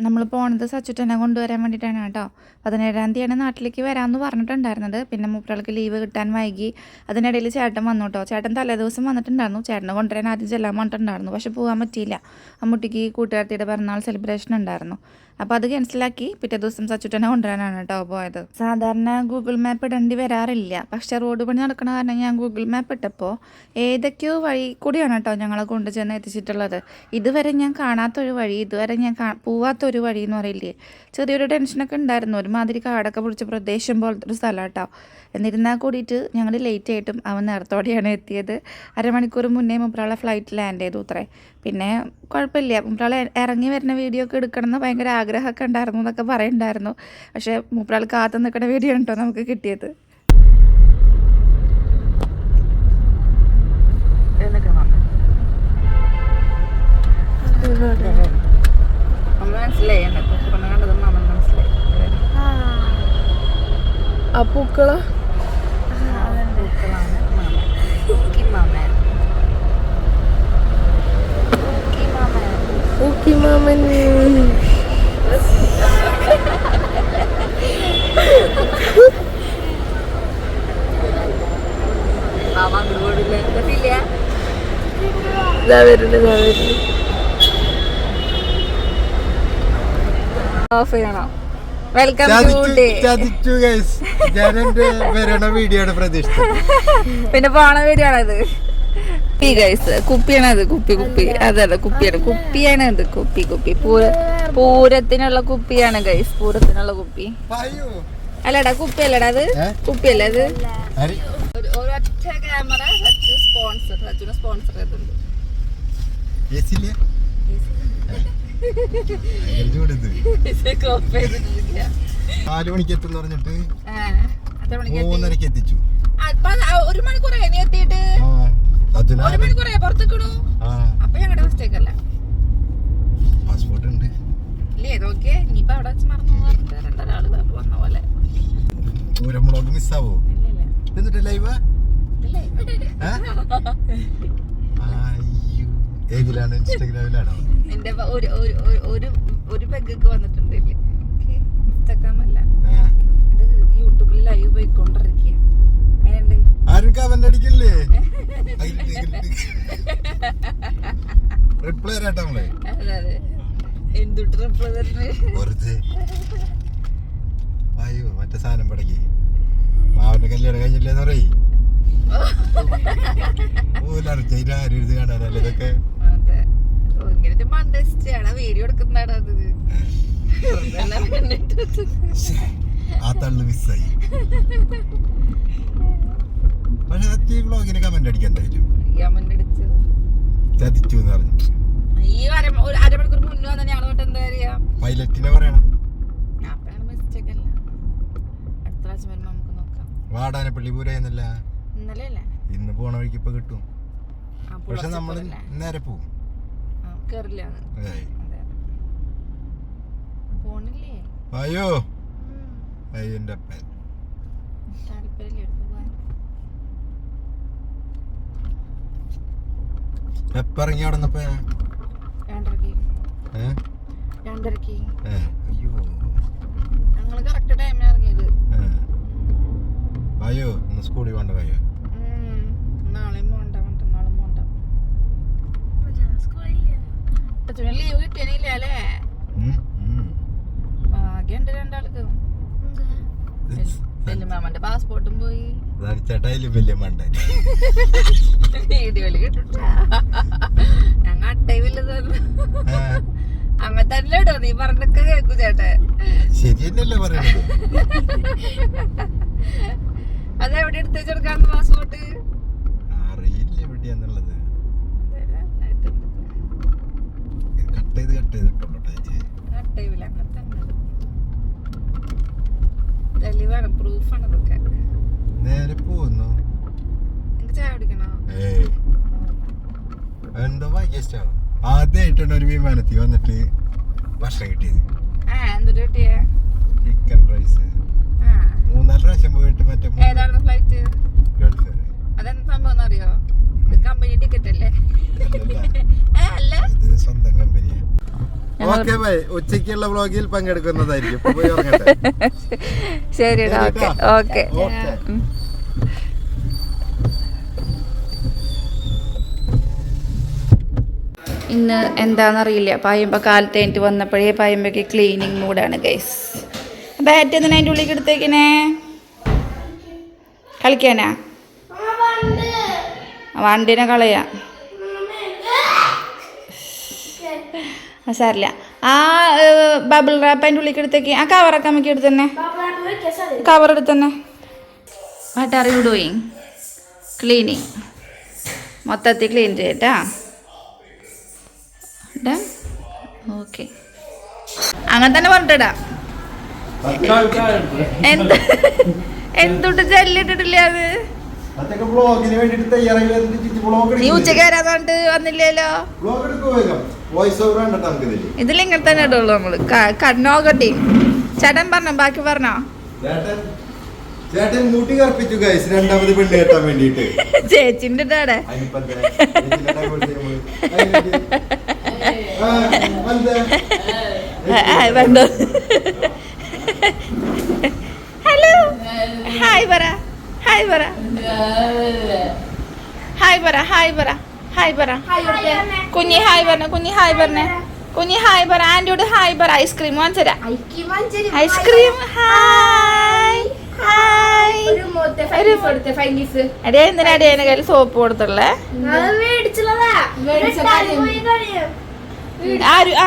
നമ്മൾ പോണത് സച്ചുട്ടനെ കൊണ്ടുവരാൻ വേണ്ടിയിട്ടാണ് കേട്ടോ. 17-ാം തീയതിയാണ് നാട്ടിലേക്ക് വരാമെന്ന് പറഞ്ഞിട്ടുണ്ടായിരുന്നത്. പിന്നെ മൂപ്പരാൾക്ക് ലീവ് കിട്ടാൻ വൈകി. അതിനിടയിൽ ചേട്ടൻ വന്നു കേട്ടോ. ചേട്ടൻ തലേദിവസം വന്നിട്ടുണ്ടായിരുന്നു. ചേട്ടനെ കൊണ്ടുവരാൻ ആദ്യം ചെല്ലാൻ പറഞ്ഞിട്ടുണ്ടായിരുന്നു. പക്ഷെ പോകാൻ പറ്റിയില്ല. അമ്മൂട്ടിക്ക് കൂട്ടുകാരത്തിയുടെ പിറന്നാൾ സെലിബ്രേഷൻ ഉണ്ടായിരുന്നു. അപ്പോൾ അത് ക്യാൻസലാക്കി പിറ്റേ ദിവസം സച്ചുട്ടനെ കൊണ്ടുവരാനാണ് കേട്ടോ പോയത്. സാധാരണ ഗൂഗിൾ മാപ്പ് ഇടേണ്ടി വരാറില്ല. പക്ഷേ റോഡ് പണി നടക്കണ കാരണം ഞാൻ ഗൂഗിൾ മാപ്പ് ഇട്ടപ്പോൾ ഏതൊക്കെയോ വഴി കൂടിയാണ് കേട്ടോ ഞങ്ങളെ കൊണ്ടുചെന്ന് എത്തിച്ചിട്ടുള്ളത്. ഇതുവരെ ഞാൻ കാണാത്തൊരു വഴി, ഇതുവരെ ഞാൻ പോവാത്തൊരു വഴി എന്ന് പറയില്ലേ. ചെറിയൊരു ടെൻഷനൊക്കെ ഉണ്ടായിരുന്നു. ഒരുമാതിരി കാടൊക്കെ പിടിച്ച പ്രദേശം പോലത്തെ ഒരു സ്ഥലം കേട്ടോ. എന്നിരുന്നാൽ കൂടിയിട്ട് ഞങ്ങൾ ലേറ്റ് ആയിട്ടും അവൻ നേരത്തോടെയാണ് എത്തിയത്. അരമണിക്കൂർ മുന്നേ മുപ്പരാളെ ഫ്ലൈറ്റ് ലാൻഡ് ചെയ്തു അത്രേ. പിന്നെ കുഴപ്പമില്ല, മുപ്പരാളെ ഇറങ്ങി വരുന്ന വീഡിയോ ഒക്കെ എടുക്കണമെന്ന് ഭയങ്കര ആഗ്രഹമൊക്കെ ഉണ്ടായിരുന്നു എന്നൊക്കെ പറയുന്നുണ്ടായിരുന്നു. പക്ഷേ മുപ്പരാൾ കാത്തു നിൽക്കുന്ന വീഡിയോ കേട്ടോ നമുക്ക് കിട്ടിയത്. മനസ്സിലായി, കണ്ടത് മാമൻ മനസ്സിലായി. ആ പൂക്കളോ? പൂക്കി മാമൻ. ഓഫ് ചെയ്യണോ? Welcome to guys. ഞാൻ എന്റെ വരണ വീഡിയോ ആണ് പ്രതീക്ഷിച്ചത്. പിന്നെ പോണ വീഡിയോ ആണത്. ഗൈസ് കുപ്പിയാണത്. കുപ്പി അതല്ല, കുപ്പിയാണത്. കുപ്പി പൂരത്തിനുള്ള കുപ്പിയാണ് ഗൈസ്. പൂരത്തിനുള്ള കുപ്പി അല്ലടാ, കുപ്പി അല്ലടാ അത്. കുപ്പിയല്ല അത്. ഒരൊറ്റ ക്യാമറ സച്ചുനെ സ്പോൺസർ ചെയ്തിട്ടുണ്ട്. മണിക്ക് എത്തും പറഞ്ഞിട്ട് 3:30 എത്തിച്ചു. 1 മണിക്കൂറായി നീ എത്തിയിട്ട്. 1 മണിക്കൂറായി പുറത്തേക്കണു. അപ്പൊ ഞങ്ങളുടെ മിസ്റ്റേക്ക് അല്ല. പാസ്പോർട്ട് ഉണ്ട് ഇല്ലേ? നോക്കിയേ, ഇനിയിപ്പോ അവിടെ വെച്ച് മറന്നു രണ്ടൊരാള് വന്ന പോലെ. പൂരമുളക് മിസ്സാവോ? എന്നിട്ട് ലൈവ് ഏതിലാണ്? ഇൻസ്റ്റാഗ്രാമിലാണോ? എന്റെ ഒരു പെഗ്ഗൊക്കെ വന്നിട്ടുണ്ടല്ലേ. ഇൻസ്റ്റാഗ്രാം അല്ല, ഇത് യൂട്യൂബിൽ ലൈവ് പോയിക്കൊണ്ടിരിക്കുക. അതിനുണ്ട് ആരും കമന്റ് അടിക്കില്ലേ? റിപ്ലൈ തരാട്ടോ നമ്മള്. അതെ, എന്തുട്ട് റിപ്ലൈ തരുന്നത്? അയ്യോ, മറ്റേ സാധനം പടക്കി മാവന്റെ കല്യാണം കഴിഞ്ഞില്ലേന്ന് പറയും. ആരും ഇത് കാണാനല്ലേ ഇതൊക്കെ. ഇങ്ങനെ മണ്ടസ്റ്റാണ് വീഡിയോ എടുക്കുന്നതാണ് അത്. ആ തള്ളു മിസ്സായി. പക്ഷെ വ്ളോഗിന് കമന്റ് അടിക്കാൻ എന്തായാലും ചതിച്ചു എന്ന് പറഞ്ഞു. ഈ അരമണിക്കൂർ മുന്നേ വന്നാൽ ഞങ്ങൾ തൊട്ട് എന്താ പറയാ, പൈലറ്റിനെ പറയണം. മിസ്റ്റേക്ക് അല്ല, അടുത്ത പ്രാവശ്യം വരുമ്പോ നമുക്ക് നോക്കാം. വാടാനപ്പള്ളി പൂരയെന്നല്ല ഇന്നലെ അല്ലേ? ഇന്ന് പോണ വഴിക്ക് ഇപ്പൊ കിട്ടും. പക്ഷെ നമ്മള് നേരെ പോവും. കേറില്ല പോണില്ലേ? അയ്യോ അയ്യോ എന്റെ അപ്പൻ. എപ്പ ഇറങ്ങി അവിടെ നിന്നപ്പോ? 2:30. അയ്യോ ഞങ്ങള് കറക്റ്റ് ടൈമിന് ഇറങ്ങിയത്. അയ്യോ ഇന്ന് സ്കൂളിൽ പോണ്ട. അയ്യോ നാളെയും പോണ്ട, മറ്റന്നാളും പോണ്ട. ലീവ് കിട്ടിയനില്ല അല്ലേ? ഭാഗ്യണ്ട് രണ്ടാൾക്ക്. വെല്ലുമാമന്റെ പാസ്പോർട്ടും പോയി. ചേട്ടായാലും വലിയ മണ്ട വീഡിയോയില് കിട്ടും. ഞങ്ങ അട്ടയില്ലത് അങ്ങ തന്നെ ഇടോ. നീ പറഞ്ഞൊക്കെ കേൾക്കൂ ചേട്ടാ. ശരിയല്ലേ പറയണത്? അതെവിടെ എടുത്ത് വെച്ചെടുക്കാണ് പാസ്പോർട്ട്? അറിയില്ല എവിടെയാന്നുള്ളത്. പ്രൂഫാണ് ഇതൊക്കെ. നേരെ പോകുന്നു. എനിക്ക് ചായ കുടിക്കണോ? എന്തോ വൈകിട്ടാണ് ആദ്യമായിട്ടാണ് ഒരു വിമാനത്തിൽ വന്നിട്ട് ഭക്ഷണം കിട്ടിയത്. എന്തൊരു കിട്ടിയേ? Chicken rice. 3-4 പ്രാവശ്യം പോയിട്ട് മറ്റേ ഏതാണ് ഫ്ലൈറ്റ്? ഗൾഫ് വരെ. അതെന്താ സംഭവം അറിയോ? ഇത് കമ്പനി ടിക്കറ്റ് അല്ലേ? അല്ല, ഇത് സ്വന്തം കമ്പനിയാണ്. Okay bye. ഉച്ചയ്ക്കുള്ള വ്ളോഗിൽ പങ്കെടുക്കുന്നതായിരിക്കും. പോയി ഉറങ്ങട്ടെ. ശരിടാ. Okay okay. ഇന്ന് എന്താണെന്നറിയില്ല. പായുമ്പ കാലത്ത് കഴിഞ്ഞിട്ട് വന്നപ്പോഴേ പായുമ്പക്ക് ക്ലീനിങ് മൂഡാണ് ഗൈസ്. ബാറ്റ് എന്തിനാ അതിൻ്റെ ഉള്ളിലേക്ക് എടുത്തേക്കിനെ? കളിക്കാനാ? വണ്ടിനെ കളയാ. സാരില്ല. ആ ബബിൾ റാപ്പ് അതിൻ്റെ ഉള്ളിലേക്ക് എടുത്തേക്ക്. ആ കവറൊക്കെ അമ്മയ്ക്ക് എടുത്തന്നെ. കവർ എടുത്തന്നെ. What are you doing? Cleaning. മൊത്തത്തിൽ ക്ലീൻ ചെയ്യട്ടാ. ഓക്കെ, അങ്ങനെ തന്നെ പറഞ്ഞിട്ടാ. എന്തുട്ട് ജെല്ലിട്ടിട്ടില്ല അത്. നീ ഉച്ചക്ക് വരാത്തോണ്ട് വന്നില്ലല്ലോ. ഇതിലിങ്ങനെ തന്നെ ഇടുള്ളൂ നമ്മള്. നോക്കട്ടെ. ചേട്ടൻ പറഞ്ഞോ, ബാക്കി പറഞ്ഞോ. ചേട്ടൻ മുടി കറുപ്പിച്ചു ഗൈസ്, രണ്ടാമത് പെണ്ണ് കെട്ടാൻ വേണ്ടിട്ട്. ചേച്ചിന്റെ ഇട്ടാടെ ഹലോ, ഹായ് പറ, ഹായ് പറ, ഹായ് പറ, ഹായ് പറ, ഹായ് പറ. കുഞ്ഞി ഹായ് പറഞ്ഞ, കുഞ്ഞി ഹായ് പറഞ്ഞ, കുഞ്ഞി ഹായ് പറ. ആന്റിയോട് ഹായ് പറ. ഐസ്ക്രീം വാങ്ങിച്ചരാ. ഐസ്ക്രീം. Hi hi. അടിയ എന്തിനാ അടിയന്റെ കയ്യിൽ സോപ്പ് കൊടുത്തുള്ളേ?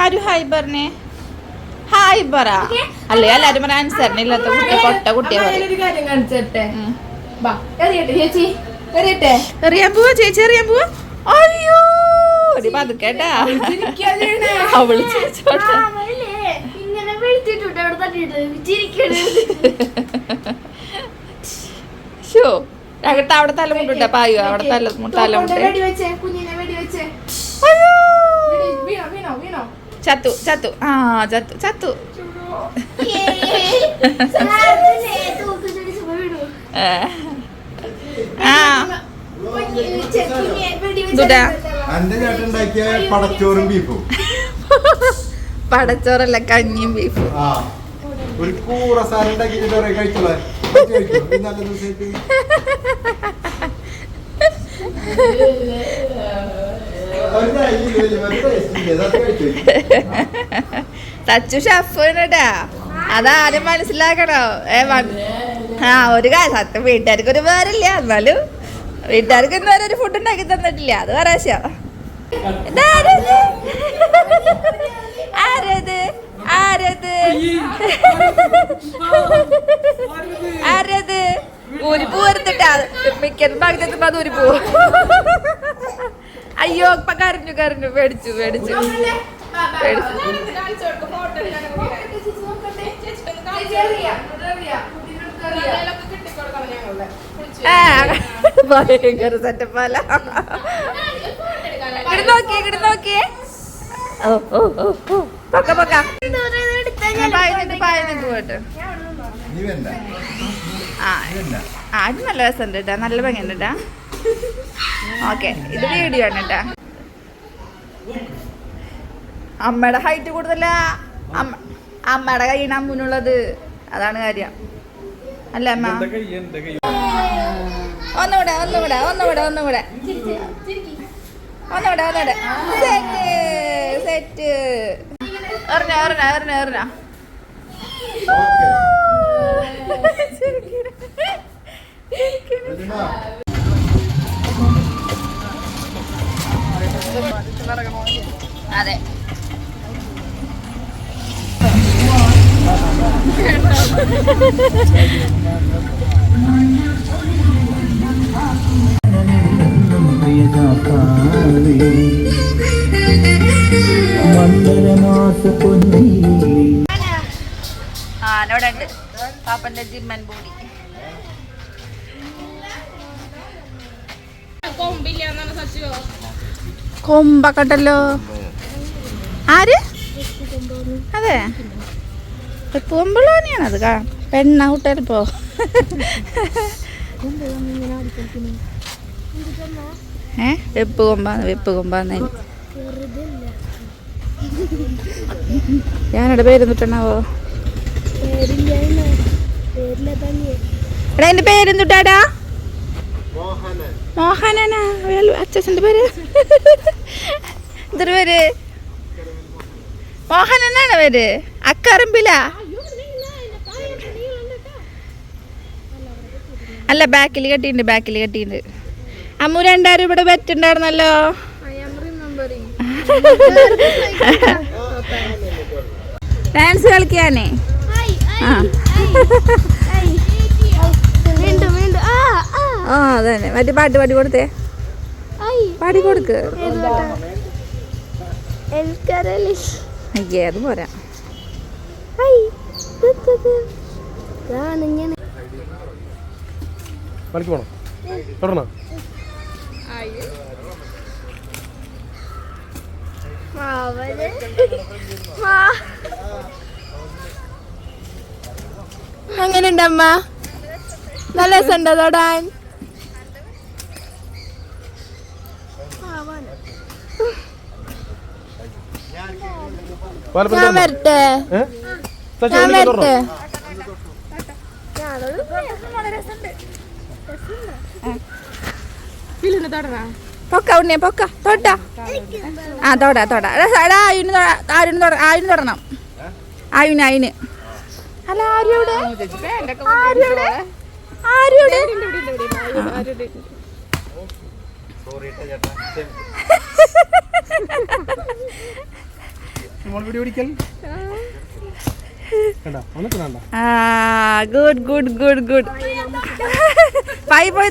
ആരു ഹായ് പറഞ്ഞേ? ഹായ് പറ. അല്ലേ എല്ലാരും പറയാൻ അനുസരണയില്ലാത്ത കുട്ടി, പൊട്ട കുട്ടിയെ എറിയാൻ പോവാ ചേച്ചി, എറിയാൻ പോവാ. അയ്യോ പതുക്കേട്ടാ. അവള് ചിരിച്ചോട്ടെ. ഷോ അകത്ത് അവിടെ തലമുട്ടാ പായു. അവിടെ തലമുട്ട. ചത്തു ചത്തു. ആ ചത്തു ചത്തു. പടച്ചോറും ബീഫും. പടച്ചോറല്ല, കഞ്ഞിയും ബീഫും. ഒരു കൂറ സാധനം ഉണ്ടാക്കിട്ട് കഴിച്ചോളാം. തച്ചു ഷെഫാ. അതാരും മനസ്സിലാക്കണോ? ഒരു കാര്യം സത്യം, വീട്ടുകാർക്ക് ഒരു പേരില്ല. എന്നാലും വീട്ടുകാർക്ക് ഇന്നുവരെ ഒരു ഫുഡ് ഉണ്ടാക്കി തന്നിട്ടില്ല. അത് പറയാശോ. ആരത് ആരത് ആരത്? ഒരു പൂ എടുത്തിട്ടാ മിക്കതും ഭാഗത്തെത്തുമ്പോ അത് ഒരു പൂ. അയ്യോ ഇപ്പൊ കരഞ്ഞു കരഞ്ഞു. പേടിച്ചു പേടിച്ചു പേടിച്ചു. ഭയങ്കര സെറ്റപ്പല്ല. ഇങ്ങോട്ട് നോക്കിയേ, ഇങ്ങോട്ട് നോക്കിയേ. ഓ ഓ ഓ ഓ പൊക്ക പൊക്ക. പായന്നിട്ട് പോയിട്ട്. ആ ഇത് നല്ല രസമുണ്ട് കേട്ടാ, നല്ല ഭംഗിയുണ്ട് കേട്ടാ. ഓക്കെ, ഇത് വീഡിയോ ആണ് കേട്ടാ. അമ്മയുടെ ഹൈറ്റ് കൂടുതലാ. അമ്മയുടെ കൈയാണ് അമ്മുനുള്ളത്. അതാണ് കാര്യം അല്ലേ അമ്മ? ഒന്നുകൂടെ ഒന്നുകൂടെ ഒന്നുകൂടെ ഒന്നുകൂടെ ഒന്നുകൂടെ ഒന്നുകൂടെ. Set set. എറിഞ്ഞ എറിഞ്ഞ എറിഞ്ഞ എറിഞ്ഞ. അതെ ആനോടുണ്ട് പാപ്പന്റെ ജിമ്മൻ ബോഡി. കൊമ്പൊക്കെ ഉണ്ടല്ലോ. ആര്? അതെ, വെപ്പ് കൊമ്പുള്ള തന്നെയാണ് അത്. പെണ്ണ കൂട്ടരിപ്പോ വെപ്പ് കൊമ്പാന്ന് ഞാനിവിടെ പേരെന്തിട്ടാവോ? എടാ എന്റെ പേരെന്തിട്ടാടാ? മോഹനനാ അച്ഛൻ്റെ പേര്. എന്തൊരു പേര്? മോഹനനാണ് പേര്. അക്കറമ്പില അല്ല, ബാക്കിൽ കെട്ടിയിട്ടുണ്ട്. അമ്മു 2000 ഇവിടെ വെറ്റുണ്ടായിരുന്നല്ലോ. ഡാൻസ് കളിക്കാനേ. ആ അതന്നെ, മറ്റേ പാട്ട് പാടി കൊടുത്തേ. പാടി കൊടുക്ക്. അയ്യേ അത് പോരാ. എങ്ങനെയുണ്ടമ്മ? നല്ല രസമുണ്ടോ തൊടാൻ? ഞാൻ വരട്ടെ? പൊക്ക ഉണ്ണേ, പൊക്ക തൊട്ടാ. ആ തൊടാ. ആയിന് തൊടണം. ആയിന് അല്ല, ആരുടെ ഗുഡ്. പോയി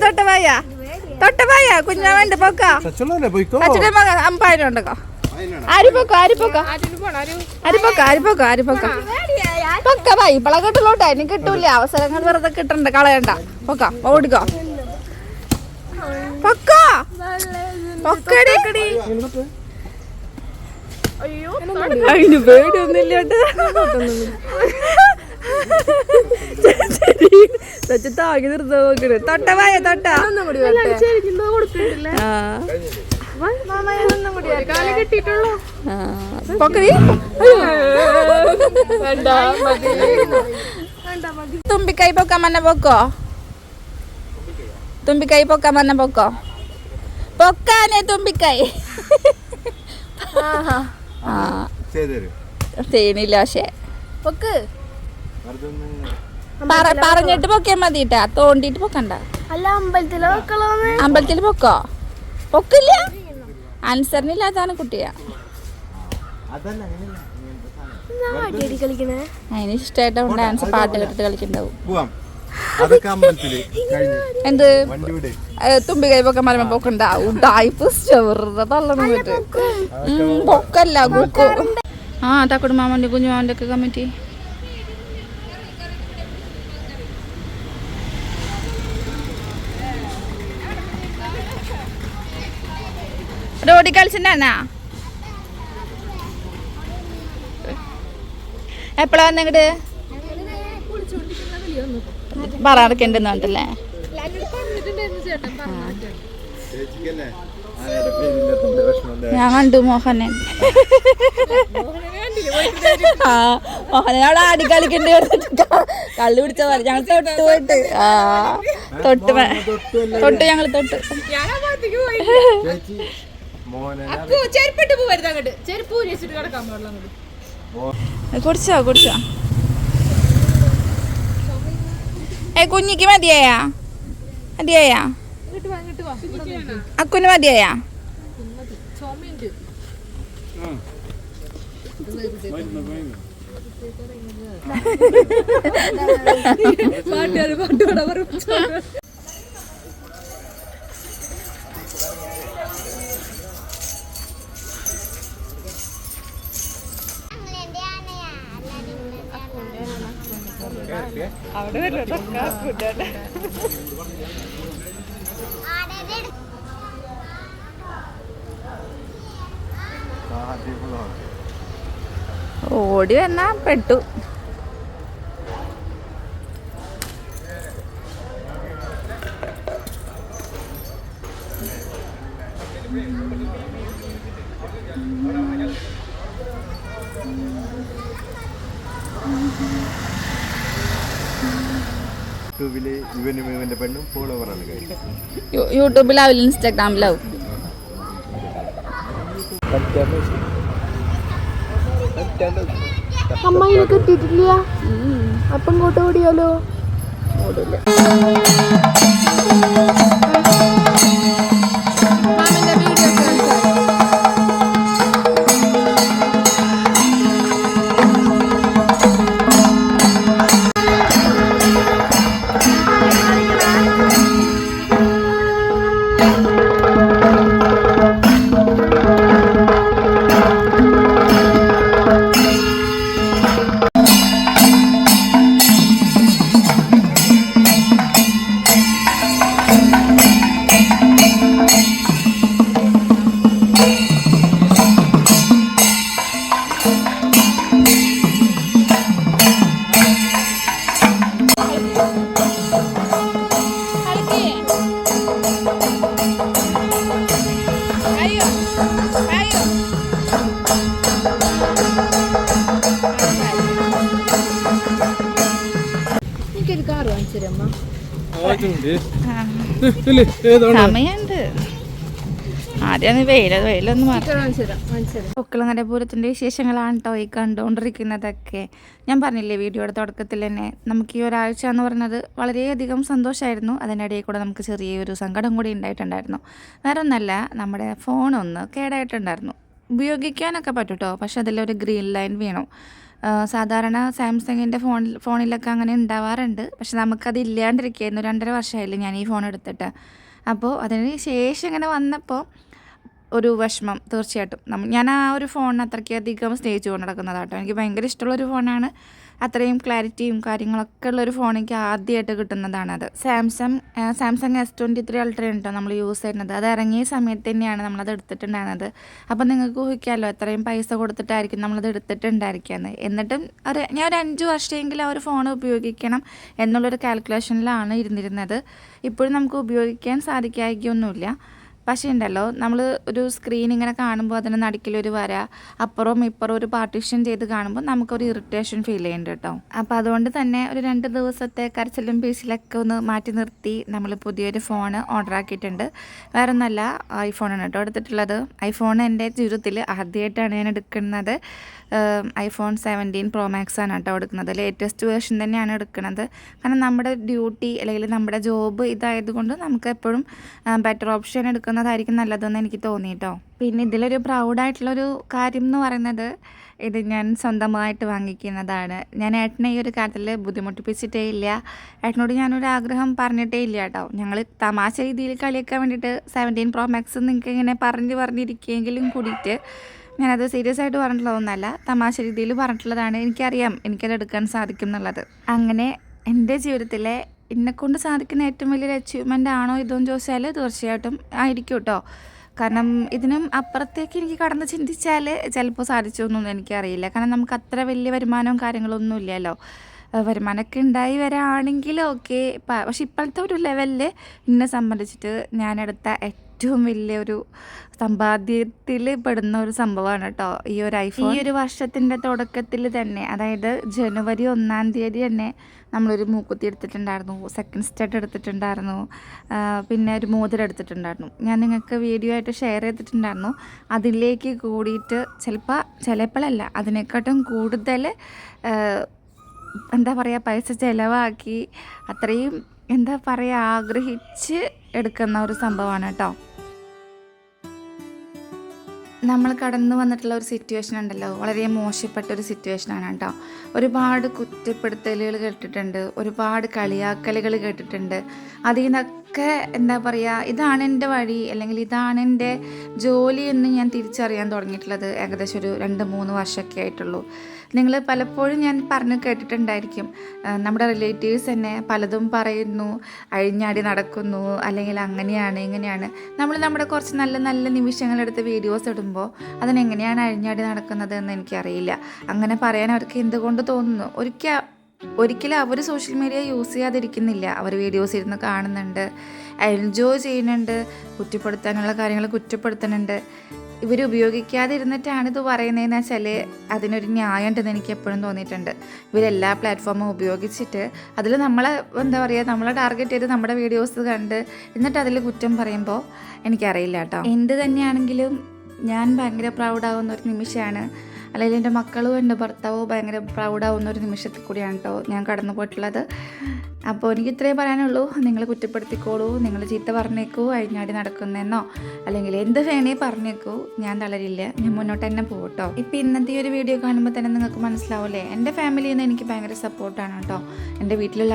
തൊട്ട പായ കുഞ്ഞാവണ്ട് പൊക്ക. അമ്പായിരം ഉണ്ടോ? പൊക്ക പായി ഇപ്പള കിട്ടലോട്ടെ. എനിക്ക് കിട്ടൂല അവസരങ്ങൾ, വെറുതെ കിട്ടണ്ട, കളയണ്ട. പൊക്ക ഓടിക്കോ. അതിന് പേടിയൊന്നുമില്ല. താങ്ങി നിർത്താൻ നോക്കണേ. തൊട്ട തുമ്പിക്കൈ പൊക്കാൻ മന്ന പൊക്കോ. പൊക്കാനെ തുമ്പിക്കൈ. ചെയ്യുന്നില്ല പക്ഷേ പറഞ്ഞിട്ട് പൊക്കിയാ മതിട്ടാ, തോണ്ടിട്ട് പൊക്കണ്ട. അമ്പലത്തിൽ പൊക്കില്ല. അനുസരണില്ലാത്താണ് കുട്ടിയാ. അതിന് ഇഷ്ടമായിട്ടാവും ഡാൻസ്, പാട്ട് കേട്ടിട്ട് കളിക്കണ്ടാവും. എന്ത് തുമ്പിക്കൈ പൊക്കാൻ പറയുമ്പോ പൊക്കണ്ടാവും. വെറുതെ തള്ളണം പറ്റും. പൊക്കല്ല കുക്കു. ആ തക്കുടു മാമന്റെ കുഞ്ഞുമാമന്റെ ഒക്കെ കമ്മിറ്റി. റോഡി കളിച്ചിട്ടുണ്ടാ? എപ്പഴാ വന്നിങ്ങട്? പറയാറൊക്കെണ്ടെന്ന് പറഞ്ഞിട്ടല്ലേ? ഞാൻ കണ്ടു മോഹനൻ. മോഹനോട് ആടി കളിക്കണ്ടേ കള്ളു പിടിച്ച പോലെ. ഞങ്ങൾ തൊട്ട് പോയിട്ട് ഞങ്ങൾ തൊട്ട്. കുടിച്ചോ കുഞ്ഞിക്ക് മതിയായാ? അക്കുന് മതിയായാ? അവിടെ ഓടി വന്നാ പെട്ടു. ഇവന്റെ പെണ്ണും ഫോളോവറാണ്. യൂട്യൂബിലാവില്ല, ഇൻസ്റ്റാഗ്രാമിലാവും. അമ്മയിനെ കിട്ടിയിട്ടില്ല. അപ്പം ഇങ്ങോട്ട് ഓടിയാലോ? ഓടില്ല. എനിക്കൊരു കാറ് വാങ്ങിച്ചു തരമ്മ. സമയമുണ്ട്. ആദ്യം വെയിലൊന്നും പൊക്കളങ്ങരപൂരത്തിൻ്റെ വിശേഷങ്ങളാണ് കേട്ടോ ഈ കണ്ടുകൊണ്ടിരിക്കുന്നതൊക്കെ. ഞാൻ പറഞ്ഞില്ലേ വീഡിയോയുടെ തുടക്കത്തിൽ തന്നെ, നമുക്ക് ഈ ഒരാഴ്ച എന്ന് പറഞ്ഞത് വളരെയധികം സന്തോഷമായിരുന്നു. അതിനിടയിൽ കൂടെ നമുക്ക് ചെറിയൊരു സങ്കടം കൂടി ഉണ്ടായിട്ടുണ്ടായിരുന്നു. വേറെ ഒന്നല്ല, നമ്മുടെ ഫോണൊന്ന് കേടായിട്ടുണ്ടായിരുന്നു. ഉപയോഗിക്കാനൊക്കെ പറ്റും കേട്ടോ, പക്ഷെ അതിലൊരു ഗ്രീൻ ലൈൻ വീണു. സാധാരണ സാംസങ്ങിൻ്റെ ഫോണിലൊക്കെ അങ്ങനെ ഉണ്ടാവാറുണ്ട്, പക്ഷെ നമുക്കത് ഇല്ലാണ്ടിരിക്കുകയായിരുന്നു. 2.5 വർഷമായില്ലേ ഞാൻ ഈ ഫോൺ എടുത്തിട്ട്. അപ്പോൾ അതിന് ശേഷം ഇങ്ങനെ വന്നപ്പോൾ ഒരു വിഷമം തീർച്ചയായിട്ടും. ഞാൻ ആ ഒരു ഫോണിന് അത്രയ്ക്കധികം സ്നേഹിച്ചു കൊണ്ട് നടക്കുന്നതാണ് കേട്ടോ. എനിക്ക് ഭയങ്കര ഇഷ്ടമുള്ളൊരു ഫോണാണ്. അത്രയും ക്ലാരിറ്റിയും കാര്യങ്ങളൊക്കെ ഉള്ളൊരു ഫോൺ എനിക്ക് ആദ്യമായിട്ട് കിട്ടുന്നതാണത്. സാംസങ് S23 Ultra കേട്ടോ നമ്മൾ യൂസ് ചെയ്യുന്നത്. അത് ഇറങ്ങിയ സമയത്ത് തന്നെയാണ് നമ്മളത് എടുത്തിട്ടുണ്ടായിരുന്നത്. അപ്പോൾ നിങ്ങൾക്ക് ഊഹിക്കാമല്ലോ എത്രയും പൈസ കൊടുത്തിട്ടായിരിക്കും നമ്മളത് എടുത്തിട്ടുണ്ടായിരിക്കുകയെന്ന്. എന്നിട്ടും ഞാൻ ഒരു 5 വർഷമെങ്കിലും ആ ഒരു ഫോൺ ഉപയോഗിക്കണം എന്നുള്ളൊരു കാൽക്കുലേഷനിലാണ് ഇരുന്നിരുന്നത്. ഇപ്പോഴും നമുക്ക് ഉപയോഗിക്കാൻ സാധിക്കായികയൊന്നുമില്ല. പക്ഷേ ഉണ്ടല്ലോ, നമ്മൾ ഒരു സ്ക്രീൻ ഇങ്ങനെ കാണുമ്പോൾ അതിന് നടുക്കിലൊരു വര, അപ്പുറവും ഇപ്പുറവും ഒരു പാർട്ടീഷൻ ചെയ്ത് കാണുമ്പോൾ നമുക്കൊരു ഇറിറ്റേഷൻ ഫീൽ ചെയ്യുന്നുണ്ട് കേട്ടോ. അപ്പോൾ അതുകൊണ്ട് തന്നെ ഒരു 2 ദിവസത്തെ കരച്ചിലും പീസിലൊക്കെ ഒന്ന് മാറ്റി നിർത്തി നമ്മൾ പുതിയൊരു ഫോൺ ഓർഡർ ആക്കിയിട്ടുണ്ട്. വേറെ ഒന്നല്ല, ഐഫോണാണ് കേട്ടോ എടുത്തിട്ടുള്ളത്. ഐഫോൺ എൻ്റെ ജീവിതത്തിൽ ആദ്യമായിട്ടാണ് ഞാൻ എടുക്കുന്നത്. iPhone 17 Pro Max ആണ് കേട്ടോ എടുക്കുന്നത്. ലേറ്റസ്റ്റ് വേർഷൻ തന്നെയാണ് എടുക്കുന്നത്. കാരണം നമ്മുടെ ഡ്യൂട്ടി അല്ലെങ്കിൽ നമ്മുടെ ജോബ് ഇതായതുകൊണ്ട് നമുക്ക് എപ്പോഴും ബെറ്റർ ഓപ്ഷൻ എടുക്കുന്നതായിരിക്കും നല്ലതെന്ന് എനിക്ക് തോന്നി കേട്ടോ. പിന്നെ ഇതിലൊരു പ്രൗഡായിട്ടുള്ളൊരു കാര്യം എന്ന് പറയുന്നത്, ഇത് ഞാൻ സ്വന്തമായിട്ട് വാങ്ങിക്കുന്നതാണ്. ഞാൻ ഏട്ടനെ ഈ ഒരു കാര്യത്തിൽ ബുദ്ധിമുട്ടിപ്പിച്ചിട്ടേ ഇല്ല. ഏട്ടനോട് ഞാനൊരു ആഗ്രഹം പറഞ്ഞിട്ടേ ഇല്ല കേട്ടോ. ഞങ്ങൾ തമാശ രീതിയിൽ കളിയാക്കാൻ വേണ്ടിയിട്ട് 17 Pro Max നിങ്ങൾക്ക് ഇങ്ങനെ പറഞ്ഞിരിക്കുമെങ്കിലും കൂടിയിട്ട് ഞാനത് സീരിയസ് ആയിട്ട് പറഞ്ഞിട്ടുള്ളതൊന്നുമല്ല, തമാശ രീതിയിൽ പറഞ്ഞിട്ടുള്ളതാണ്. എനിക്കറിയാം എനിക്കത് എടുക്കാൻ സാധിക്കും എന്നുള്ളത്. അങ്ങനെ എൻ്റെ ജീവിതത്തിലെ എന്നെക്കൊണ്ട് സാധിക്കുന്ന ഏറ്റവും വലിയൊരു അച്ചീവ്മെൻ്റ് ആണോ ഇതെന്ന് ചോദിച്ചാൽ തീർച്ചയായിട്ടും ആയിരിക്കും കേട്ടോ. കാരണം ഇതിനും അപ്പുറത്തേക്ക് എനിക്ക് കടന്ന് ചിന്തിച്ചാൽ ചിലപ്പോൾ സാധിച്ചൊന്നും എനിക്കറിയില്ല. കാരണം നമുക്ക് അത്ര വലിയ വരുമാനവും കാര്യങ്ങളൊന്നും ഇല്ലല്ലോ. വരുമാനമൊക്കെ ഉണ്ടായി വരാണെങ്കിൽ ഓക്കെ. പക്ഷെ ഇപ്പോഴത്തെ ഒരു ലെവലിൽ എന്നെ സംബന്ധിച്ചിട്ട് ഞാനെടുത്ത ഏറ്റവും വലിയൊരു സമ്പാദ്യത്തിൽ പെടുന്ന ഒരു സംഭവമാണ് കേട്ടോ ഈ ഒരു ഐഫോൺ. ഈ ഒരു വർഷത്തിൻ്റെ തുടക്കത്തിൽ തന്നെ, അതായത് ജനുവരി 1-ാം തീയതി തന്നെ നമ്മളൊരു മൂക്കുത്തി എടുത്തിട്ടുണ്ടായിരുന്നു, സെക്കൻഡ് സ്റ്റഡ് എടുത്തിട്ടുണ്ടായിരുന്നു, പിന്നെ ഒരു മോതിരം എടുത്തിട്ടുണ്ടായിരുന്നു. ഞാൻ നിങ്ങൾക്ക് വീഡിയോ ആയിട്ട് ഷെയർ ചെയ്തിട്ടുണ്ടായിരുന്നു. അതിലേക്ക് കൂടിയിട്ട് ചിലപ്പോഴല്ല അതിനെക്കാട്ടും കൂടുതൽ എന്താ പറയുക പൈസ ചിലവാക്കി അത്രയും എന്താ പറയുക ആഗ്രഹിച്ച് എടുക്കുന്ന ഒരു സംഭവമാണ് കേട്ടോ. നമ്മൾ കടന്നു വന്നിട്ടുള്ള ഒരു സിറ്റുവേഷൻ ഉണ്ടല്ലോ, വളരെ മോശപ്പെട്ട ഒരു സിറ്റുവേഷനാണ് കേട്ടോ. ഒരുപാട് കുറ്റപ്പെടുത്തലുകൾ കേട്ടിട്ടുണ്ട്, ഒരുപാട് കളിയാക്കലുകൾ കേട്ടിട്ടുണ്ട്. അതിൽ നിന്നൊക്കെ ഒക്കെ എന്താ പറയുക, ഇതാണ് എൻ്റെ വഴി അല്ലെങ്കിൽ ഇതാണ് എൻ്റെ ജോലി എന്ന് ഞാൻ തിരിച്ചറിയാൻ തുടങ്ങിയിട്ടുള്ളത് ഏകദേശം ഒരു 2-3 വർഷമൊക്കെ ആയിട്ടുള്ളൂ. നിങ്ങൾ പലപ്പോഴും ഞാൻ പറഞ്ഞു കേട്ടിട്ടുണ്ടായിരിക്കും, നമ്മുടെ റിലേറ്റീവ്സ് തന്നെ പലതും പറയുന്നു, അഴിഞ്ഞാടി നടക്കുന്നു, അല്ലെങ്കിൽ അങ്ങനെയാണ് ഇങ്ങനെയാണ്. നമ്മൾ നമ്മുടെ കുറച്ച് നല്ല നല്ല നിമിഷങ്ങളെടുത്ത് വീഡിയോസ് ഇടുമ്പോൾ അതിനെങ്ങനെയാണ് അഴിഞ്ഞാടി നടക്കുന്നത് എന്ന് എനിക്കറിയില്ല. അങ്ങനെ പറയാൻ അവർക്ക് എന്തുകൊണ്ട് തോന്നുന്നു? ഒരിക്കലും അവർ സോഷ്യൽ മീഡിയ യൂസ് ചെയ്യാതിരിക്കുന്നില്ല. അവർ വീഡിയോസ് ഇരുന്ന് കാണുന്നുണ്ട്, എൻജോയ് ചെയ്യുന്നുണ്ട്, കുറ്റപ്പെടുത്താനുള്ള കാര്യങ്ങൾ കുറ്റപ്പെടുത്തുന്നുണ്ട്. ഇവർ ഉപയോഗിക്കാതിരുന്നിട്ടാണ് ഇത് പറയുന്നതെന്ന് വെച്ചാൽ അതിനൊരു ന്യായം ഉണ്ടെന്ന് എനിക്ക് എപ്പോഴും തോന്നിയിട്ടുണ്ട്. ഇവരെല്ലാ പ്ലാറ്റ്ഫോമും ഉപയോഗിച്ചിട്ട് അതിൽ നമ്മളെ എന്താ പറയുക, നമ്മളെ ടാർഗറ്റ് ചെയ്ത് നമ്മുടെ വീഡിയോസ് കണ്ട് എന്നിട്ട് അതിൽ കുറ്റം പറയുമ്പോൾ എനിക്കറിയില്ല കേട്ടോ. എന്ത് തന്നെയാണെങ്കിലും ഞാൻ ഭയങ്കര പ്രൗഡാവുന്ന ഒരു നിമിഷമാണ്, അല്ലെങ്കിൽ എൻ്റെ മക്കളും എൻ്റെ ഭർത്താവും ഭയങ്കര പ്രൗഡാവുന്ന ഒരു നിമിഷത്തിൽ കൂടിയാണ് കേട്ടോ ഞാൻ കടന്നു പോയിട്ടുള്ളത്. അപ്പോൾ എനിക്ക് ഇത്രയും പറയാനുള്ളൂ. നിങ്ങൾ കുറ്റപ്പെടുത്തിക്കോളൂ, നിങ്ങൾ ചീത്ത പറഞ്ഞേക്കൂ, അഴിഞ്ഞാടി നടക്കുന്നതെന്നോ അല്ലെങ്കിൽ എന്ത് വേണേ പറഞ്ഞേക്കൂ, ഞാൻ തളരില്ല, ഞാൻ മുന്നോട്ട് തന്നെ പോകും കേട്ടോ. ഇപ്പം ഇന്നത്തെ ഒരു വീഡിയോ കാണുമ്പോൾ തന്നെ നിങ്ങൾക്ക് മനസ്സിലാവില്ലേ, എൻ്റെ ഫാമിലിയിൽ നിന്ന് എനിക്ക് ഭയങ്കര സപ്പോർട്ടാണ് കേട്ടോ. എൻ്റെ വീട്ടിലുള്ള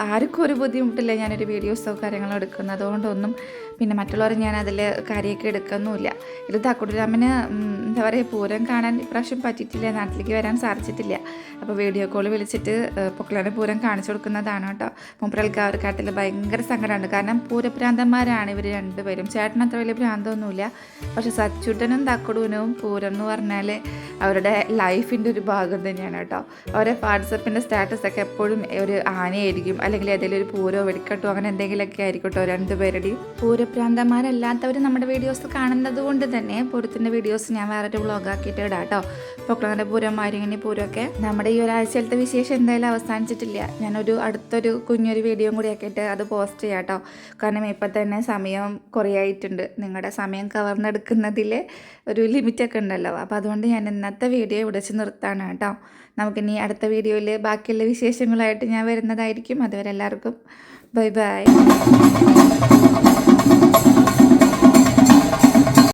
ആർക്കും ഒരു ബുദ്ധിമുട്ടില്ല ഞാനൊരു വീഡിയോസോ കാര്യങ്ങളോ എടുക്കുന്നത്, അതുകൊണ്ടൊന്നും പിന്നെ മറ്റുള്ളവരെ ഞാൻ അതിൽ കാര്യമൊക്കെ എടുക്കൊന്നുമില്ല. ഇത് താക്കൂട്ടുരാമന് എന്താ പറയുക, പൂരം കാണാൻ ഇപ്രാവശ്യം പറ്റിയിട്ടില്ല, നാട്ടിലേക്ക് വരാൻ സാധിച്ചിട്ടില്ല. അപ്പോൾ വീഡിയോ കോൾ വിളിച്ചിട്ട് പൊക്കളാണ് പൂരം കാണിച്ചു കൊടുക്കുന്നതാണ് കേട്ടോ. മൂപ്പരൽക്കാവർക്കാട്ടിൽ ഭയങ്കര സങ്കടമുണ്ട്, കാരണം പൂരഭ്രാന്തന്മാരാണ് ഇവർ രണ്ടുപേരും. ചേട്ടൻ അത്ര വലിയ ഭ്രാന്തമൊന്നുമില്ല, പക്ഷെ സച്ചുട്ടനും തക്കുടൂനും പൂരം എന്ന് പറഞ്ഞാൽ അവരുടെ ലൈഫിൻ്റെ ഒരു ഭാഗം തന്നെയാണ് കേട്ടോ. അവരെ വാട്സപ്പിൻ്റെ സ്റ്റാറ്റസൊക്കെ എപ്പോഴും ഒരു ആനയായിരിക്കും, അല്ലെങ്കിൽ ഏതെങ്കിലും ഒരു പൂരോ വെടിക്കട്ടോ അങ്ങനെ എന്തെങ്കിലുമൊക്കെ ആയിരിക്കും കേട്ടോ രണ്ടുപേരുടെയും. പൂരഭ്രാന്തന്മാരല്ലാത്തവർ നമ്മുടെ വീഡിയോസ് കാണുന്നത് കൊണ്ട് തന്നെ പൂരത്തിൻ്റെ വീഡിയോസ് ഞാൻ വേറൊരു വ്ളോഗാക്കിയിട്ട് ഇടാം കേട്ടോ. പൊക്കളങ്ങളുടെ പൂരം, മാരിങ്ങണി പൂരമൊക്കെ. നമ്മുടെ ഈ ഒരാഴ്ചയിലത്തെ വിശേഷം എന്തായാലും അവസാനിച്ചിട്ടില്ല. ഞാനൊരു അടുത്തൊരു കുഞ്ഞൊരു വീഡിയോ കൂടി ആക്കിയിട്ട് അത് പോസ്റ്റ് ചെയ്യാം കേട്ടോ. കാരണം ഇപ്പം തന്നെ സമയം കുറേ ആയിട്ടുണ്ട്. നിങ്ങളുടെ സമയം കവർന്നെടുക്കുന്നതിൽ ഒരു ലിമിറ്റൊക്കെ ഉണ്ടല്ലോ. അപ്പോൾ അതുകൊണ്ട് ഞാൻ ഇന്നത്തെ വീഡിയോ ഇവിടെ വെച്ച് നിർത്താണ് കേട്ടോ. നമുക്കിനി അടുത്ത വീഡിയോയിൽ ബാക്കിയുള്ള വിശേഷങ്ങളായിട്ട് ഞാൻ വരുന്നതായിരിക്കും. അതുവരെ എല്ലാവർക്കും ബൈ ബൈ.